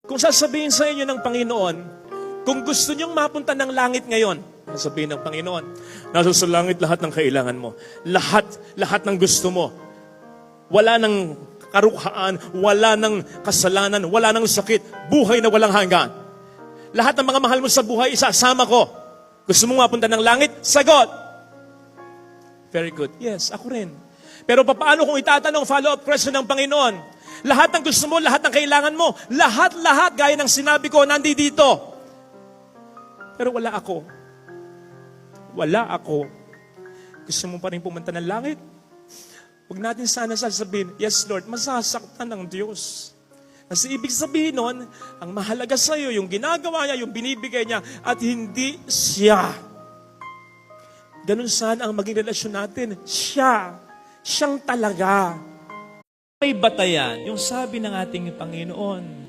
Kung sasabihin sa inyo ng Panginoon, kung gusto niyong mapunta ng langit ngayon, sasabihin ng Panginoon, nasa sa langit lahat ng kailangan mo. Lahat ng gusto mo. Wala ng karukhaan, wala ng kasalanan, wala ng sakit, buhay na walang hanggan. Lahat ng mga mahal mo sa buhay, isasama ko. Gusto mong mapunta ng langit? Sagot! Very good. Yes, ako rin. Pero paano kung itatanong follow-up question ng Panginoon? Lahat ng gusto mo, lahat ng kailangan mo, lahat, gaya ng sinabi ko, nandito. Pero wala ako. Wala ako. Gusto mo pa rin pumunta ng langit? Huwag natin sana sasabihin, yes Lord, masasaktan ng Diyos. Kasi ibig sabihin nun, ang mahalaga sa iyo, yung ginagawa niya, yung binibigay niya, at hindi siya. Ganun sana ang maging relasyon natin. Siyang talaga. May batayan, yung sabi ng ating Panginoon,